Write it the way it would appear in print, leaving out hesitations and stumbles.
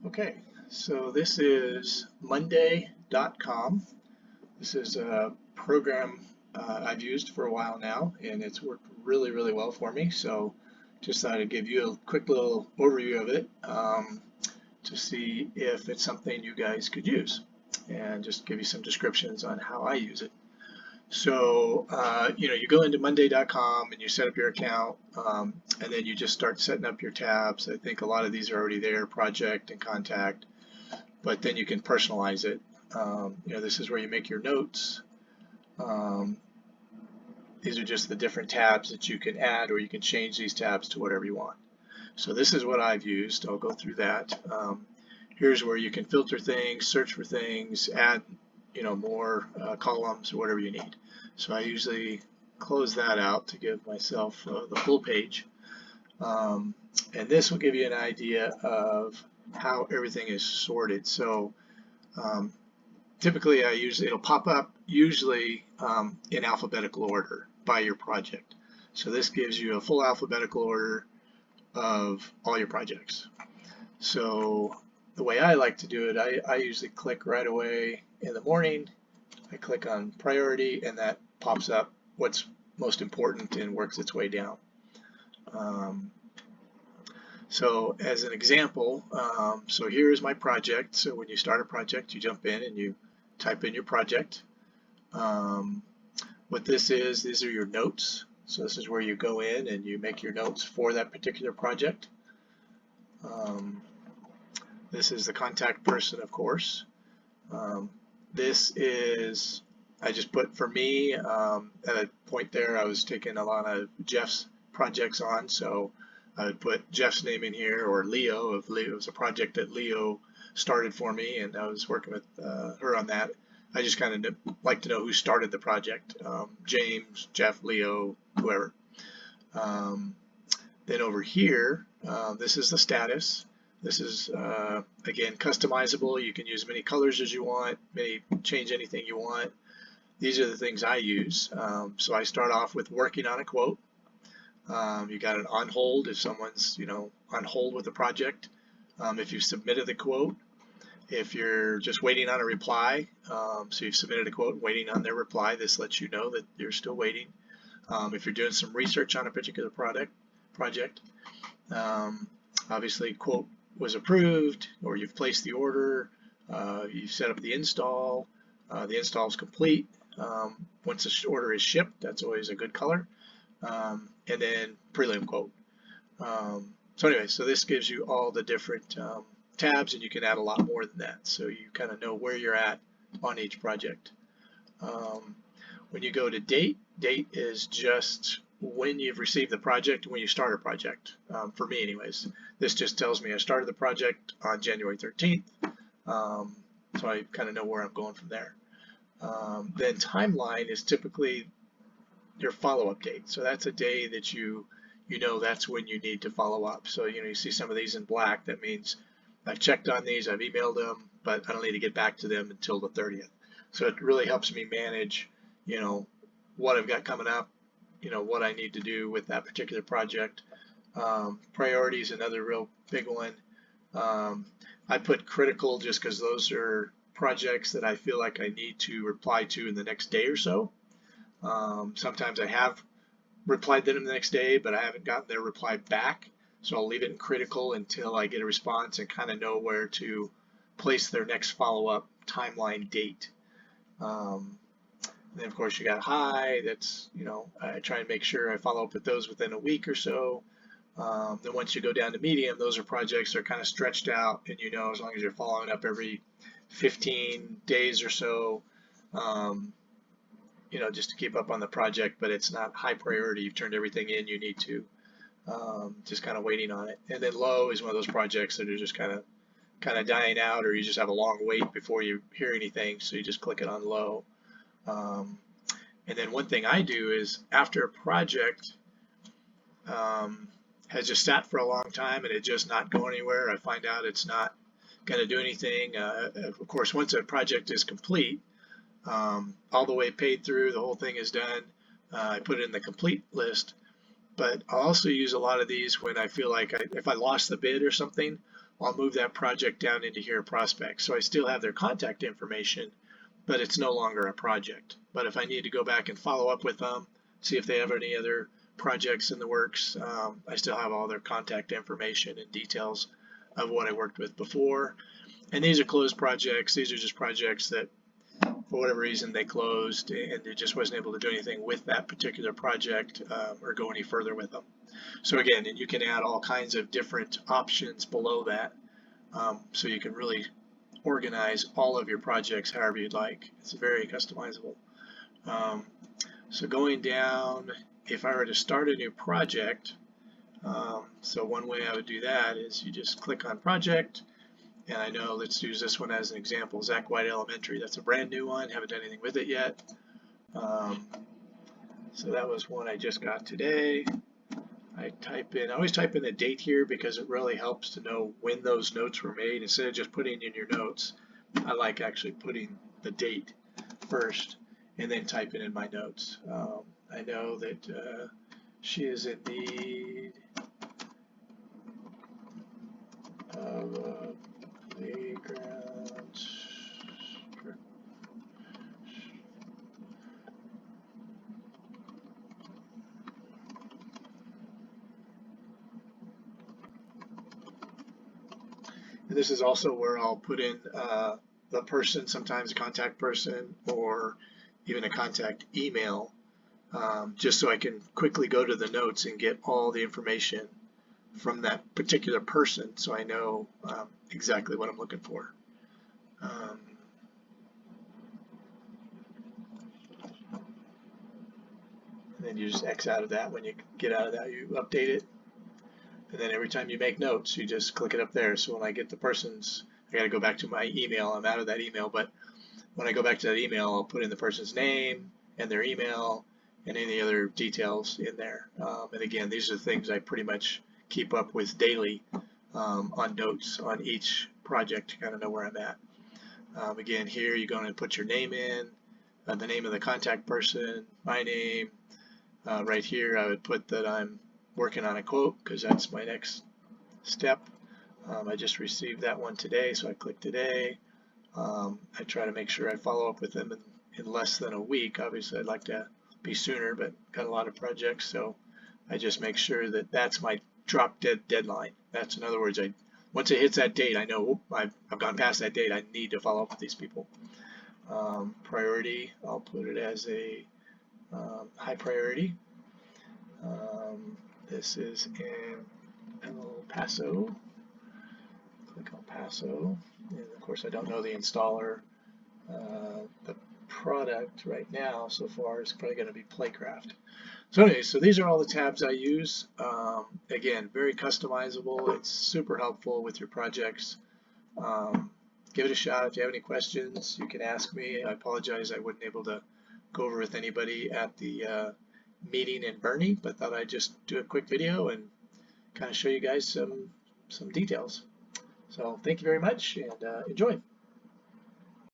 Okay, so this is Monday.com. This is a program I've used for a while now, and it's worked really, really well for me. So just thought I'd give you a quick little overview of it to see if it's something you guys could use, and just give you some descriptions on how I use it. So, you go into Monday.com and you set up your account, and then you just start setting up your tabs. I think a lot of these are already there, project and contact, but then you can personalize it. This is where you make your notes. Um, these are just the different tabs that you can add, or you can change these tabs to whatever you want. So this is what I've used. I'll go through that. Here's where you can filter things, search for things, add more columns or whatever you need. So I usually close that out to give myself the full page. And this will give you an idea of how everything is sorted. So typically it'll pop up usually in alphabetical order by your project. So this gives you a full alphabetical order of all your projects. So the way I like to do it, I usually click right away in the morning. I click on priority, and that pops up what's most important and works its way down. So as an example, so here is my project. So when you start a project, you jump in and you type in your project. What this is, these are your notes. So this is where you go in and you make your notes for that particular project. This is the contact person, of course. This is, I just put for me, at a point there I was taking a lot of Jeff's projects on, so I would put Jeff's name in here, or Leo, if Leo was a project that Leo started for me and I was working with her on that. I just kind of like to know who started the project, James, Jeff, Leo, whoever. Then over here, this is the status. This is, again, customizable. You can use as many colors as you want, change anything you want. These are the things I use. So I start off with working on a quote. You got an on hold if someone's, on hold with a project. If you've submitted the quote, if you're just waiting on a reply, so you've submitted a quote waiting on their reply, this lets you know that you're still waiting. If you're doing some research on a particular project, obviously quote was approved, or you've placed the order, you've set up the install is complete. Once the order is shipped, that's always a good color. And then prelim quote. So anyway, so this gives you all the different tabs, and you can add a lot more than that. So you kind of know where you're at on each project. When you go to date is just when you've received the project, when you start a project. For me anyways, this just tells me I started the project on January 13th. So I kind of know where I'm going from there. Then timeline is typically your follow-up date. So that's a day that you know that's when you need to follow up. So you see some of these in black. That means I've checked on these, I've emailed them, but I don't need to get back to them until the 30th. So it really helps me manage, what I've got coming up, what I need to do with that particular project. Priority is another real big one. I put critical just because those are projects that I feel like I need to reply to in the next day or so. Sometimes I have replied to them the next day, but I haven't gotten their reply back. So I'll leave it in critical until I get a response and kind of know where to place their next follow-up timeline date. And then of course you got high, that's, I try and make sure I follow up with those within a week or so. Then once you go down to medium, those are projects that are kind of stretched out, and as long as you're following up every 15 days or so, just to keep up on the project, but it's not high priority. You've turned everything in you need to, just kind of waiting on it. And then low is one of those projects that are just kind of dying out, or you just have a long wait before you hear anything, so you just click it on low. And then one thing I do is after a project has just sat for a long time and it's just not going anywhere, I find out it's not going to do anything. Of course, once a project is complete, all the way paid through, the whole thing is done, I put it in the complete list. But I also use a lot of these when I feel like if I lost the bid or something, I'll move that project down into here, prospects. So I still have their contact information, but it's no longer a project. But if I need to go back and follow up with them, see if they have any other projects in the works, I still have all their contact information and details of what I worked with before. And these are closed projects. These are just projects that for whatever reason they closed and it just wasn't able to do anything with that particular project or go any further with them. So again, you can add all kinds of different options below that, so you can really organize all of your projects however you'd like. It's very customizable. So going down, if I were to start a new project, so one way I would do that is you just click on project. And I know, let's use this one as an example, Zach White Elementary. That's a brand new one, haven't done anything with it yet. So that was one I just got today. I always type in the date here because it really helps to know when those notes were made. Instead of just putting in your notes, I like actually putting the date first and then typing in my notes. I know that she is in need of playground. And this is also where I'll put in the person, sometimes a contact person or even a contact email, just so I can quickly go to the notes and get all the information from that particular person so I know exactly what I'm looking for. And then you just X out of that. When you get out of that, you update it. And then every time you make notes, you just click it up there. So when I get the person's, I got to go back to my email. I'm out of that email, but when I go back to that email, I'll put in the person's name and their email and any other details in there. And again, these are the things I pretty much keep up with daily on notes on each project to kind of know where I'm at. Again, here you're going to put your name in, the name of the contact person, my name. Right here, I would put that I'm working on a quote because that's my next step. I just received that one today, so I click today. I try to make sure I follow up with them in less than a week. Obviously, I'd like to be sooner, but got a lot of projects, so I just make sure that that's my drop dead deadline. That's, in other words, once it hits that date, I know I've gone past that date. I need to follow up with these people. Priority, I'll put it as a high priority. This is in El Paso. Click El Paso. And of course, I don't know the installer. The product right now so far is probably going to be Playcraft. So anyway, so these are all the tabs I use. Again, very customizable. It's super helpful with your projects. Give it a shot. If you have any questions, you can ask me. I apologize I wasn't able to go over with anybody at the meeting in Bernie, but thought I'd just do a quick video and kind of show you guys some details. So thank you very much and enjoy.